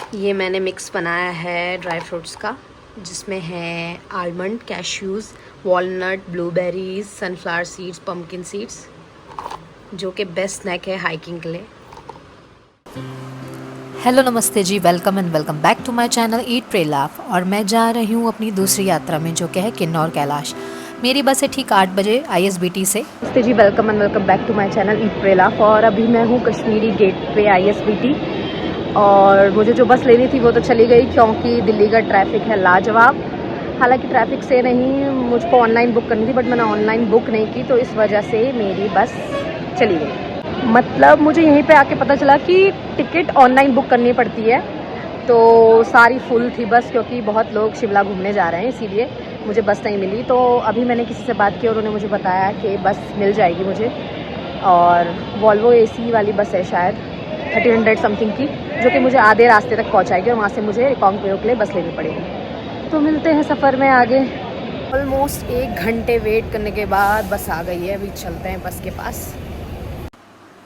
ये मैंने मिक्स बनाया है ड्राई फ्रूट्स का, जिसमें है almond, cashews, walnut, blueberries, sunflower seeds, pumpkin seeds, जो कि बेस्ट स्नैक है हाइकिंग के लिए। हेलो नमस्ते जी, welcome and welcome back to my channel eat pray laugh. और मैं जा रही हूँ अपनी दूसरी यात्रा में, जो कि है किन्नौर कैलाश। मेरी बस है ठीक 8 बजे ISBT से। नमस्ते जी, welcome and welcome back to my channel eat pray laugh. और अभी मैं हूँ कश्मीरी गेट पे ISBT, और मुझे जो बस लेनी थी वो तो चली गई, क्योंकि दिल्ली का ट्रैफिक है लाजवाब। हालांकि ट्रैफिक से नहीं, मुझको ऑनलाइन बुक करनी थी, बट मैंने ऑनलाइन बुक नहीं की, तो इस वजह से मेरी बस चली गई। मतलब मुझे यहीं पे आके पता चला कि टिकट ऑनलाइन बुक करनी पड़ती है, तो सारी फुल थी बस, क्योंकि बहुत लोग शिमला घूमने जा रहे हैं, इसीलिए मुझे बस नहीं मिली। तो अभी मैंने किसी से बात की और उन्होंने मुझे बताया कि बस मिल जाएगी मुझे, और वॉल्वो AC वाली बस है शायद 1300 समथिंग की, जो कि मुझे आधे रास्ते तक पहुंचाएगी, और वहाँ से मुझे रिकांगपिओ के लिए बस लेनी पड़ेगी। तो मिलते हैं सफ़र में आगे। ऑलमोस्ट 1 घंटे वेट करने के बाद बस आ गई है, अभी चलते हैं बस के पास।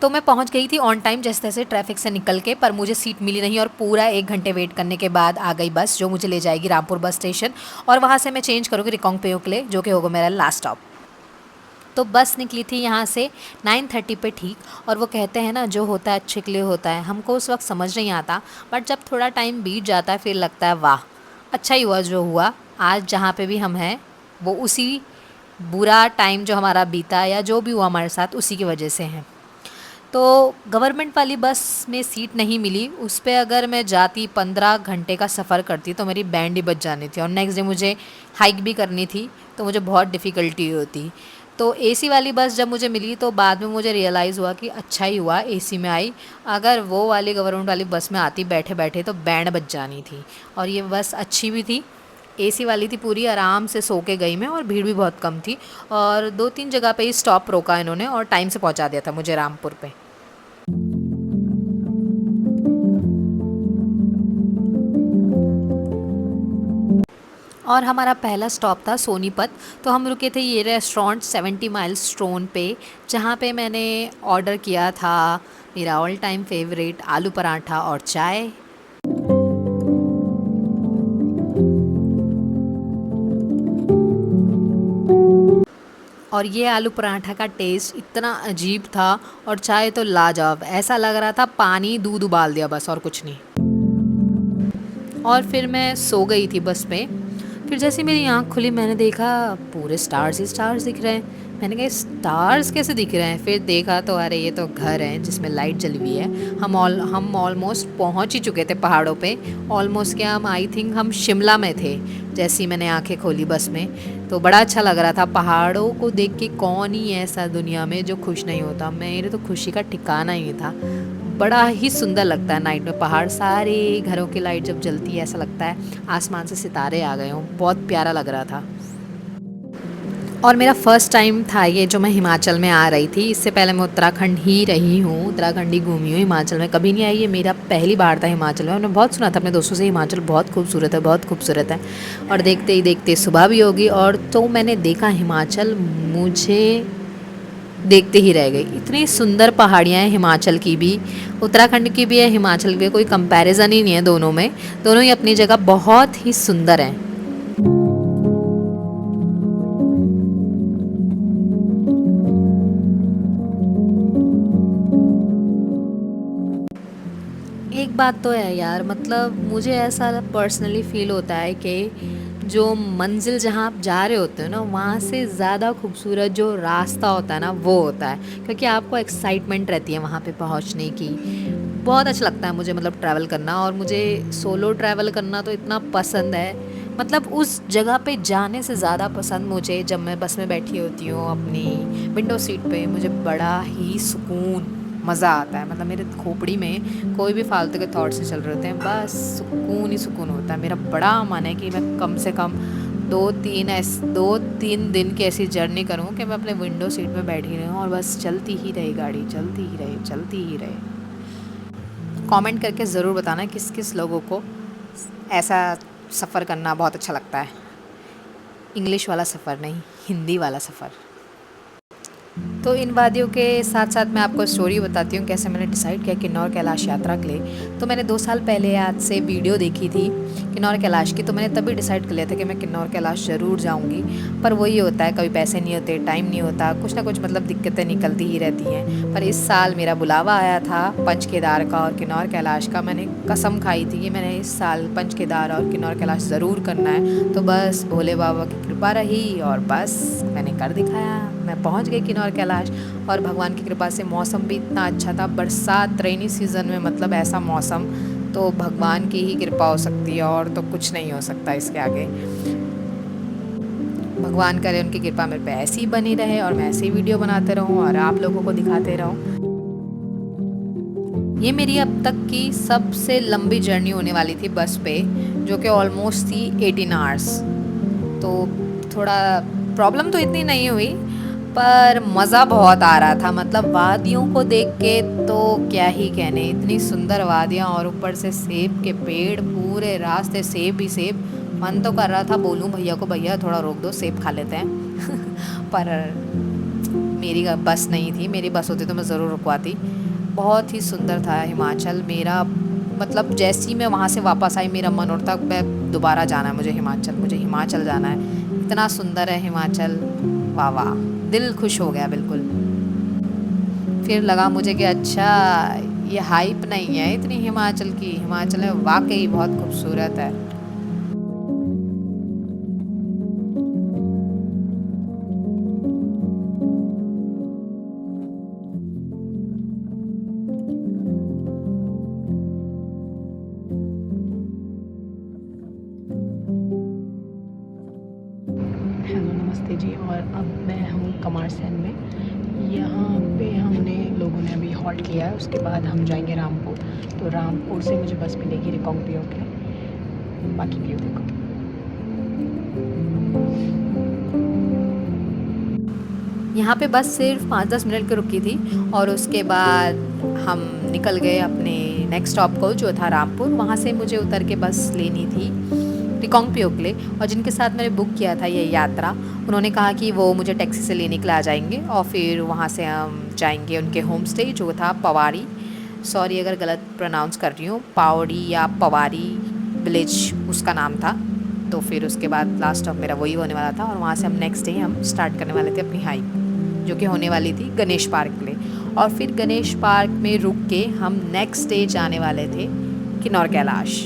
तो मैं पहुंच गई थी ऑन टाइम जैसे तैसे ट्रैफिक से निकल के, पर मुझे सीट मिली नहीं और पूरा 1 घंटे वेट करने के बाद आ गई बस, जो मुझे ले जाएगी रामपुर बस स्टेशन। और वहाँ से मैं चेंज करूँगी रिकांगपिओ के लिए, जो कि होगा मेरा लास्ट स्टॉप। तो बस निकली थी यहाँ से 9:30 पे ठीक। और वो कहते हैं ना, जो होता है अच्छे के लिए होता है। हमको उस वक्त समझ नहीं आता, बट जब थोड़ा टाइम बीत जाता है फिर लगता है वाह, अच्छा ही हुआ जो हुआ। आज जहाँ पे भी हम हैं वो उसी बुरा टाइम जो हमारा बीता या जो भी हुआ हमारे साथ, उसी की वजह से है। तो गवर्नमेंट वाली बस में सीट नहीं मिली, उस पर अगर मैं जाती 15 घंटे का सफ़र करती तो मेरी बैंड ही बच जानी थी, और नेक्स्ट डे मुझे हाइक भी करनी थी, तो मुझे बहुत डिफ़िकल्टी होती। तो AC वाली बस जब मुझे मिली तो बाद में मुझे रियलाइज़ हुआ कि अच्छा ही हुआ AC में आई। अगर वो वाली गवर्नमेंट वाली बस में आती बैठे बैठे तो बैंड बच जानी थी। और ये बस अच्छी भी थी, AC वाली थी, पूरी आराम से सो के गई मैं, और भीड़ भी बहुत कम थी। और 2-3 जगह पे ही स्टॉप रोका इन्होंने और टाइम से पहुंचा दिया था मुझे रामपुर पे। और हमारा पहला स्टॉप था सोनीपत। तो हम रुके थे ये रेस्टोरेंट 70 माइल्स स्टोन पे, जहाँ पे मैंने ऑर्डर किया था मेरा ऑल टाइम फेवरेट आलू पराठा और चाय। और ये आलू पराठा का टेस्ट इतना अजीब था, और चाय तो लाजवाब, ऐसा लग रहा था पानी दूध उबाल दिया बस, और कुछ नहीं। और फिर मैं सो गई थी बस में। फिर जैसे मेरी आँख खुली मैंने देखा पूरे स्टार्स ही स्टार्स दिख रहे हैं। मैंने कहा स्टार्स कैसे दिख रहे हैं, फिर देखा तो अरे ये तो घर है जिसमें लाइट जली हुई है। हम ऑलमोस्ट पहुंच ही चुके थे पहाड़ों पे। ऑलमोस्ट क्या, हम आई थिंक हम शिमला में थे जैसी मैंने आंखें खोली बस में। तो बड़ा अच्छा लग रहा था पहाड़ों को देख के। कौन ही ऐसा दुनिया में जो खुश नहीं होता, मेरे तो खुशी का ठिकाना ही नहीं था। बड़ा ही सुंदर लगता है नाइट में पहाड़, सारे घरों की लाइट जब जलती है ऐसा लगता है आसमान से सितारे आ गए हों, बहुत प्यारा लग रहा था। और मेरा फर्स्ट टाइम था ये जो मैं हिमाचल में आ रही थी। इससे पहले मैं उत्तराखंड ही रही हूँ, उत्तराखंड ही घूमी हूँ, हिमाचल में कभी नहीं आई। ये मेरा पहली बार था हिमाचल में। मैंने बहुत सुना था अपने दोस्तों से हिमाचल बहुत खूबसूरत है, बहुत खूबसूरत है। और देखते ही देखते सुबह भी होगी, और तो मैंने देखा हिमाचल, मुझे देखते ही रह गई। इतनी सुंदर पहाड़ियाँ हैं हिमाचल की भी, उत्तराखंड की भी है, हिमाचल की भी, कोई कंपैरिजन ही नहीं है दोनों में। दोनों ही अपनी जगह बहुत ही सुंदर हैं। एक बात तो है यार, मतलब मुझे ऐसा पर्सनली फील होता है कि जो मंजिल जहाँ आप जा रहे होते हो ना, वहाँ से ज़्यादा खूबसूरत जो रास्ता होता है ना वो होता है, क्योंकि आपको एक्साइटमेंट रहती है वहाँ पे पहुँचने की। बहुत अच्छा लगता है मुझे, मतलब ट्रैवल करना। और मुझे सोलो ट्रैवल करना तो इतना पसंद है, मतलब उस जगह पे जाने से ज़्यादा पसंद मुझे जब मैं बस में बैठी होती हूँ अपनी विंडो सीट पे। मुझे बड़ा ही सुकून, मज़ा आता है। मतलब मेरे खोपड़ी में कोई भी फालतू के थॉट्स नहीं चल रहे होते हैं, बस सुकून ही सुकून होता है। मेरा बड़ा मन है कि मैं कम से कम 2-3 दिन की ऐसी जर्नी करूँ कि मैं अपने विंडो सीट में बैठी रहूँ और बस चलती ही रही गाड़ी, चलती ही रहे, चलती ही रहे। कमेंट करके ज़रूर बताना किस किस लोगों को ऐसा सफ़र करना बहुत अच्छा लगता है। इंग्लिश वाला सफ़र नहीं, हिंदी वाला सफ़र। तो इन वादियों के साथ साथ मैं आपको स्टोरी बताती हूँ कैसे मैंने डिसाइड किया किन्नौर कैलाश यात्रा के लिए। तो मैंने 2 साल पहले आज से वीडियो देखी थी किन्नौर कैलाश की, तो मैंने तभी डिसाइड कर लिया था कि मैं किन्नौर कैलाश ज़रूर जाऊँगी। पर वही होता है, कभी पैसे नहीं होते, टाइम नहीं होता, कुछ ना कुछ मतलब दिक्कतें निकलती ही रहती हैं। पर इस साल मेरा बुलावा आया था पंच केदार का और किन्नौर कैलाश का। मैंने कसम खाई थी कि मैंने इस साल पंच केदार और किन्नौर कैलाश ज़रूर करना है। तो बस भोले बाबा की कृपा रही और बस मैंने कर दिखाया। मैं पहुंच गई किन्नौर कैलाश और भगवान की कृपा से मौसम भी इतना अच्छा था, बरसात, रेनी सीज़न में मतलब ऐसा मौसम तो भगवान की ही कृपा हो सकती है और तो कुछ नहीं हो सकता इसके आगे। भगवान करे उनकी कृपा मेरे पे ऐसी ही बनी रहे और मैं ऐसे ही वीडियो बनाते रहूं और आप लोगों को दिखाते रहूं। ये मेरी अब तक की सबसे लंबी जर्नी होने वाली थी बस पे, जो कि ऑलमोस्ट थी 18 आवर्स। तो थोड़ा प्रॉब्लम तो इतनी नहीं हुई पर मज़ा बहुत आ रहा था। मतलब वादियों को देख के तो क्या ही कहने, इतनी सुंदर वादियाँ और ऊपर से सेब के पेड़, पूरे रास्ते सेब ही सेब। मन तो कर रहा था बोलूँ भैया को, भैया थोड़ा रोक दो, सेब खा लेते हैं पर मेरी बस नहीं थी, मेरी बस होती तो मैं ज़रूर रुकवाती। बहुत ही सुंदर था हिमाचल मेरा। मतलब जैसे ही मैं वहाँ से वापस आई मेरा मन उठता मैं दोबारा जाना है, मुझे हिमाचल जाना है। इतना सुंदर है हिमाचल, वाह वाह, दिल खुश हो गया बिल्कुल। फिर लगा मुझे कि अच्छा ये हाइप नहीं है इतनी हिमाचल की, हिमाचल है वाकई बहुत खूबसूरत है। हेलो नमस्ते जी। और अब मैं हूँ कमारसैन में। यहाँ पे हमने लोगों ने अभी हॉल्ट किया है, उसके बाद हम जाएंगे रामपुर। तो रामपुर से मुझे बस मिलेगी रिकांगपिओ के लिए। बाकी व्यू देखो। यहाँ पे बस सिर्फ 5-10 मिनट की रुकी थी और उसके बाद हम निकल गए अपने नेक्स्ट स्टॉप को जो था रामपुर। वहाँ से मुझे उतर के बस लेनी थी रिकांगपिओ के लिए। और जिनके साथ मैंने बुक किया था ये यात्रा, उन्होंने कहा कि वो मुझे टैक्सी से लेने के लिए आ जाएंगे और फिर वहाँ से हम जाएंगे उनके होम स्टे जो था पवारी, सॉरी अगर गलत प्रोनाउंस कर रही हूँ, पावड़ी या पवारी विलेज उसका नाम था। तो फिर उसके बाद लास्ट स्टॉप मेरा वही होने वाला था और वहाँ से हम नेक्स्ट डे हम स्टार्ट करने वाले थे अपनी हाइक, जो कि होने वाली थी गणेश पार्क के लिए। और फिर गणेश पार्क में रुक के हम नेक्स्ट डे जाने वाले थे किन्नौर कैलाश।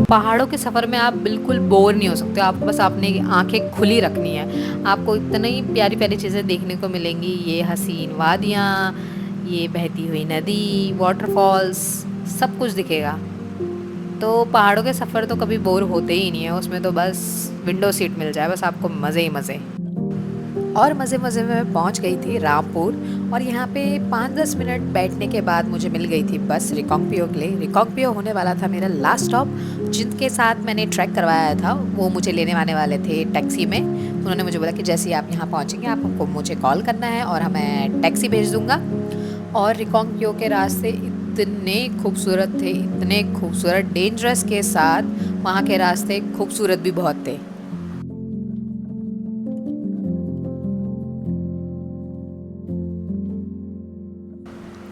पहाड़ों के सफ़र में आप बिल्कुल बोर नहीं हो सकते, आप बस अपनी आंखें खुली रखनी है। आपको इतनी प्यारी प्यारी चीज़ें देखने को मिलेंगी, ये हसीन वादियाँ, ये बहती हुई नदी, वाटरफॉल्स, सब कुछ दिखेगा। तो पहाड़ों के सफ़र तो कभी बोर होते ही नहीं है, उसमें तो बस विंडो सीट मिल जाए बस आपको, मज़े ही मज़े। और मज़े मज़े में मैं पहुंच गई थी रामपुर और यहाँ पे 5-10 मिनट बैठने के बाद मुझे मिल गई थी बस रिकांगपिओ के लिए। रिकांगपिओ होने वाला था मेरा लास्ट स्टॉप। जिनके साथ मैंने ट्रैक करवाया था वो मुझे लेने आने वाले थे टैक्सी में। उन्होंने मुझे बोला कि जैसे ही आप यहाँ पहुँचेंगे आप हमको मुझे कॉल करना है और मैं टैक्सी भेज दूँगा। और रिकांगपिओ के रास्ते इतने खूबसूरत थे, इतने खूबसूरत, डेंजरस के साथ वहाँ के रास्ते खूबसूरत भी बहुत थे।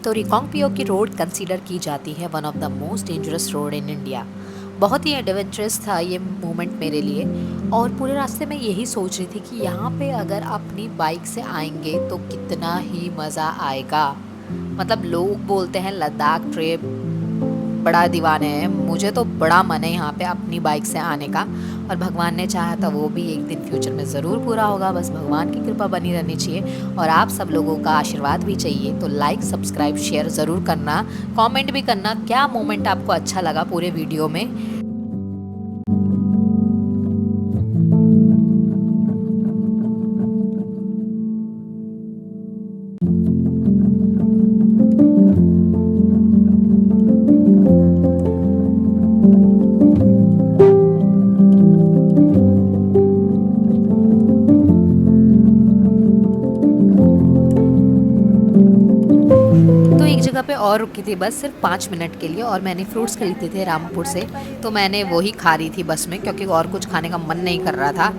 तो रिकांगपिओ की रोड कंसीडर की जाती है one of the most dangerous road in India. बहुत ही एडवेंचरस था ये मोमेंट मेरे लिए और पूरे रास्ते में यही सोच रही थी कि यहाँ पे अगर अपनी बाइक से आएंगे तो कितना ही मज़ा आएगा। मतलब लोग बोलते हैं लद्दाख ट्रिप बड़ा दीवाने हैं। मुझे तो बड़ा मन है यहाँ पे अपनी बाइक से आने का, और भगवान ने चाहा था वो भी एक दिन फ्यूचर में ज़रूर पूरा होगा। बस भगवान की कृपा बनी रहनी चाहिए और आप सब लोगों का आशीर्वाद भी चाहिए। तो लाइक, सब्सक्राइब, शेयर ज़रूर करना, कमेंट भी करना क्या मोमेंट आपको अच्छा लगा पूरे वीडियो में। एक जगह पे और रुकी थी बस सिर्फ 5 मिनट के लिए, और मैंने फ्रूट्स खरीदे थे रामपुर से, तो मैंने वही खा रही थी बस में, क्योंकि और कुछ खाने का मन नहीं कर रहा था।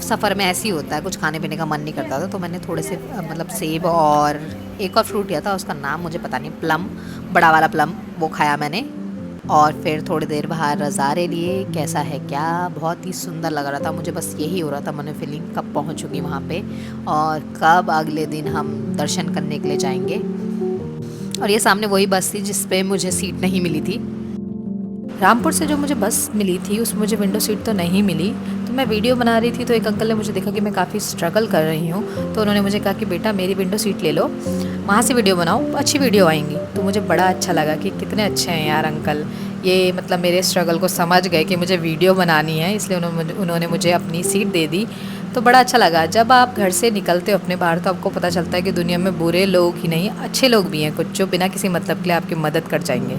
सफ़र में ऐसे ही होता है, कुछ खाने पीने का मन नहीं करता था, तो मैंने थोड़े से मतलब सेब और एक और फ्रूट लिया था, उसका नाम मुझे पता नहीं, प्लम, बड़ा वाला प्लम, वो खाया मैंने। और फिर थोड़ी देर बाहर नज़ारे लिए, कैसा है क्या, बहुत ही सुंदर लग रहा था। मुझे बस यही हो रहा था मन फीलिंग कब पहुंचूंगी वहाँ पे और कब अगले दिन हम दर्शन करने के लिए जाएंगे। और ये सामने वही बस थी जिस पे मुझे सीट नहीं मिली थी। रामपुर से जो मुझे बस मिली थी उसमें मुझे विंडो सीट तो नहीं मिली, तो मैं वीडियो बना रही थी, तो एक अंकल ने मुझे देखा कि मैं काफ़ी स्ट्रगल कर रही हूँ, तो उन्होंने मुझे कहा कि बेटा मेरी विंडो सीट ले लो, वहाँ से वीडियो बनाओ, अच्छी वीडियो आएंगी। तो मुझे बड़ा अच्छा लगा कि कितने अच्छे हैं यार अंकल, ये मतलब मेरे स्ट्रगल को समझ गए कि मुझे वीडियो बनानी है, इसलिए उन्होंने मुझे अपनी सीट दे दी। तो बड़ा अच्छा लगा। जब आप घर से निकलते हो अपने बाहर, तो आपको पता चलता है कि दुनिया में बुरे लोग ही नहीं, अच्छे लोग भी हैं कुछ, जो बिना किसी मतलब के लिए आपकी मदद कर जाएंगे।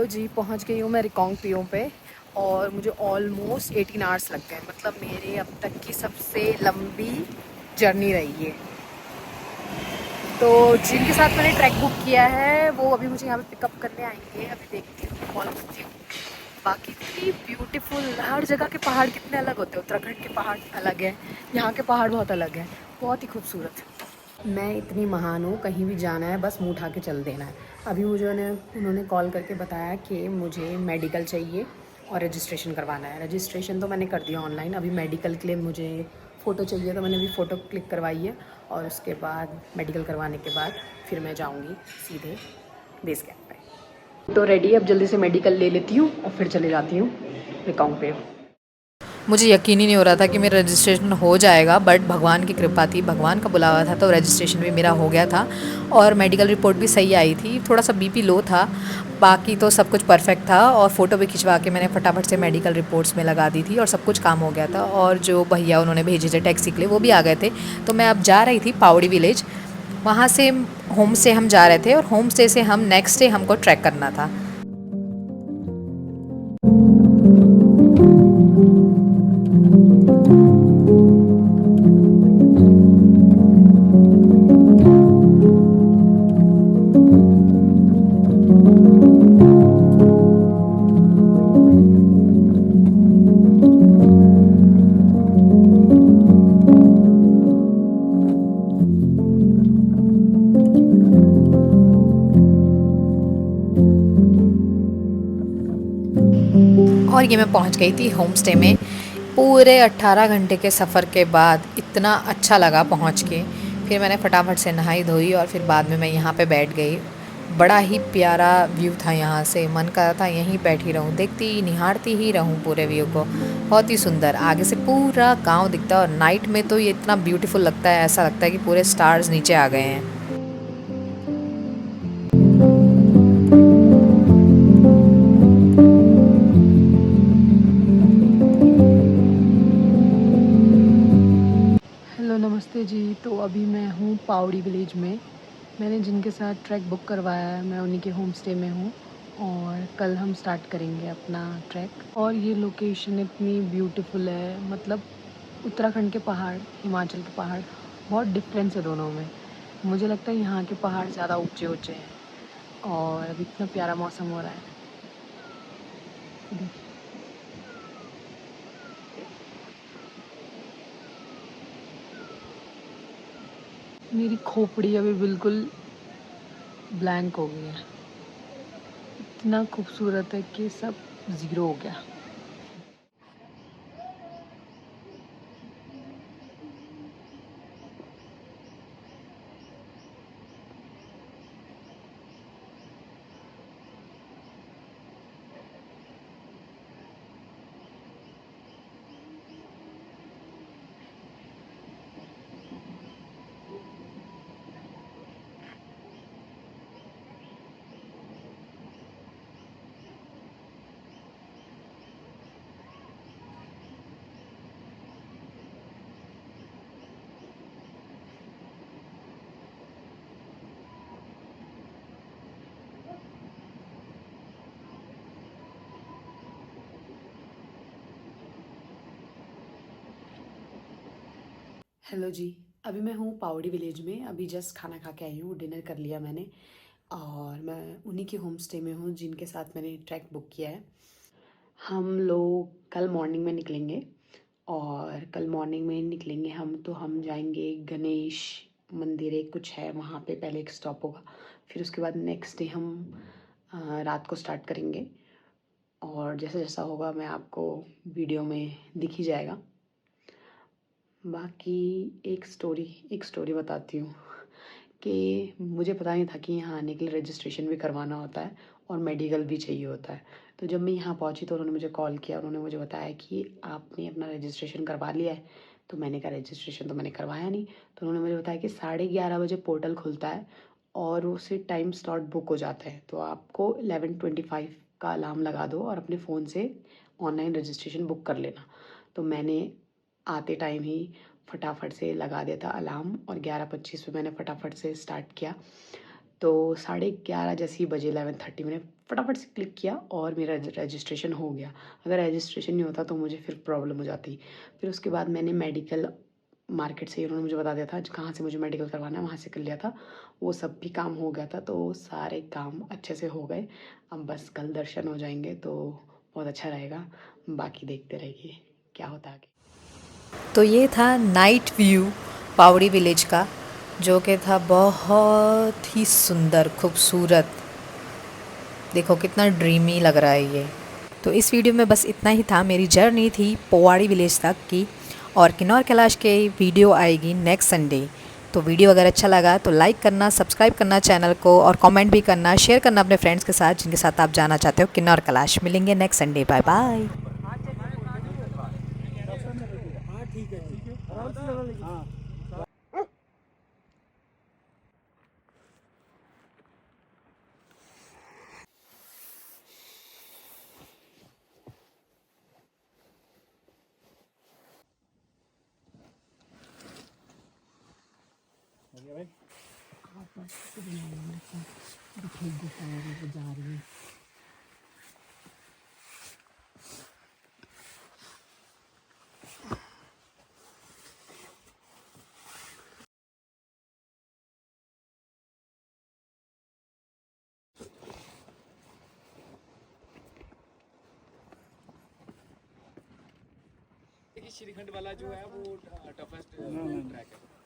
जी पहुंच गई हूँ मैं रिकांगपिओ पे, और मुझे ऑलमोस्ट 18 आवर्स लग गए, मतलब मेरे अब तक की सबसे लंबी जर्नी रही है। तो जिनके साथ मैंने ट्रैक बुक किया है वो अभी मुझे यहाँ पे पिकअप करने आएंगे, अभी देखती हूँ कॉल करती हूँ। बाकी इतनी ब्यूटीफुल, हर जगह के पहाड़ कितने अलग होते हैं, उत्तराखंड के पहाड़ अलग है, यहाँ के पहाड़ बहुत अलग है, बहुत ही खूबसूरत। मैं इतनी महान हूँ, कहीं भी जाना है बस मुँह उठा के चल देना है। अभी उन्होंने कॉल करके बताया कि मुझे मेडिकल चाहिए और रजिस्ट्रेशन करवाना है। रजिस्ट्रेशन तो मैंने कर दिया ऑनलाइन, अभी मेडिकल के लिए मुझे फ़ोटो चाहिए, तो मैंने अभी फ़ोटो क्लिक करवाई है, और उसके बाद मेडिकल करवाने के बाद फिर मैं जाऊँगी सीधे बेस कैंप पे। तो रेडी, अब जल्दी से मेडिकल ले लेती हूँ और फिर चले जाती हूँ रिकांगपिओ। मुझे यकीन ही नहीं हो रहा था कि मेरा रजिस्ट्रेशन हो जाएगा, बट भगवान की कृपा थी, भगवान का बुलावा था, तो रजिस्ट्रेशन भी मेरा हो गया था और मेडिकल रिपोर्ट भी सही आई थी। थोड़ा सा बीपी लो था, बाकी तो सब कुछ परफेक्ट था, और फ़ोटो भी खिंचवा के मैंने फटाफट से मेडिकल रिपोर्ट्स में लगा दी थी और सब कुछ काम हो गया था। और जो भैया उन्होंने भेजे थे टैक्सी के लिए वो भी आ गए थे। तो मैं अब जा रही थी पावड़ी विलेज, वहाँ से होम स्टे हम जा रहे थे, और होम स्टे से हम नेक्स्ट डे हमको ट्रैक करना था। और ये मैं पहुंच गई थी होम स्टे में। पूरे 18 घंटे के सफ़र के बाद इतना अच्छा लगा पहुंच के। फिर मैंने फटाफट से नहाई धोई और फिर बाद में मैं यहाँ पे बैठ गई। बड़ा ही प्यारा व्यू था यहाँ से, मन कर रहा था यहीं बैठी रहूँ, देखती निहारती ही रहूँ पूरे व्यू को। बहुत ही सुंदर, आगे से पूरा गांव दिखता है और नाइट में तो ये इतना ब्यूटीफुल लगता है, ऐसा लगता है कि पूरे स्टार्स नीचे आ गए हैं। हेलो नमस्ते जी। तो अभी मैं हूँ पावड़ी विलेज में। मैंने जिनके साथ ट्रैक बुक करवाया है मैं उन्हीं के होम स्टे में हूँ और कल हम स्टार्ट करेंगे अपना ट्रैक। और ये लोकेशन इतनी ब्यूटीफुल है, मतलब उत्तराखंड के पहाड़, हिमाचल के पहाड़, बहुत डिफरेंस है दोनों में। मुझे लगता है यहाँ के पहाड़ ज़्यादा ऊंचे ऊंचे हैं और अभी इतना प्यारा मौसम हो रहा है। देखिए, मेरी खोपड़ी अभी बिल्कुल ब्लैंक हो गई है, इतना खूबसूरत है कि सब ज़ीरो हो गया। हेलो जी। अभी मैं हूँ पावड़ी विलेज में। अभी जस्ट खाना खा के आई हूँ, डिनर कर लिया मैंने और मैं उन्हीं के होम स्टे में हूँ जिनके साथ मैंने ट्रैक बुक किया है। हम लोग कल मॉर्निंग में निकलेंगे और कल मॉर्निंग में निकलेंगे हम तो हम जाएंगे गणेश मंदिर, एक कुछ है वहाँ पे, पहले एक स्टॉप होगा। फिर उसके बाद नेक्स्ट डे हम रात को स्टार्ट करेंगे और जैसा जैसा होगा मैं आपको वीडियो में दिख ही जाएगा। बाकी एक स्टोरी बताती हूँ कि मुझे पता नहीं था कि यहाँ आने के लिए रजिस्ट्रेशन भी करवाना होता है और मेडिकल भी चाहिए होता है। तो जब मैं यहाँ पहुँची तो उन्होंने मुझे कॉल किया, उन्होंने मुझे बताया कि आपने अपना रजिस्ट्रेशन करवा लिया है। तो मैंने कहा रजिस्ट्रेशन तो मैंने करवाया नहीं। तो उन्होंने मुझे बताया कि 11:30 बजे पोर्टल खुलता है और उसी टाइम स्लॉट बुक हो जाता है, तो आपको 11:25 का अलार्म लगा दो और अपने फ़ोन से ऑनलाइन रजिस्ट्रेशन बुक कर लेना। तो मैंने आते टाइम ही फटाफट से लगा दिया था अलार्म और 11:25 पे मैंने फटाफट से स्टार्ट किया। तो 11:30 जैसे ही बजे 11:30 मैंने फटाफट से क्लिक किया और मेरा रजिस्ट्रेशन हो गया। अगर रजिस्ट्रेशन नहीं होता तो मुझे फिर प्रॉब्लम हो जाती। फिर उसके बाद मैंने मेडिकल मार्केट से, उन्होंने मुझे बता दिया था कहाँ से मुझे मेडिकल करवाना है, वहाँ से कर लिया था। वो सब भी काम हो गया था, तो सारे काम अच्छे से हो गए। अब बस कल दर्शन हो जाएंगे तो बहुत अच्छा रहेगा। बाकी देखते रहिए क्या होता है आगे। तो ये था नाइट व्यू पावड़ी विलेज का, जो कि था बहुत ही सुंदर खूबसूरत। देखो कितना ड्रीमी लग रहा है ये। तो इस वीडियो में बस इतना ही था, मेरी जर्नी थी पोवाड़ी विलेज तक की। और किन्नौर कैलाश के वीडियो आएगी नेक्स्ट संडे। तो वीडियो अगर अच्छा लगा तो लाइक करना, सब्सक्राइब करना चैनल को और कमेंट भी करना, शेयर करना अपने फ्रेंड्स के साथ जिनके साथ आप जाना चाहते हो किन्नौर कैलाश। मिलेंगे नेक्स्ट संडे, बाय बाय। जा रही है। श्रीखंड वाला जो है वो टफेस्ट ट्रैक है।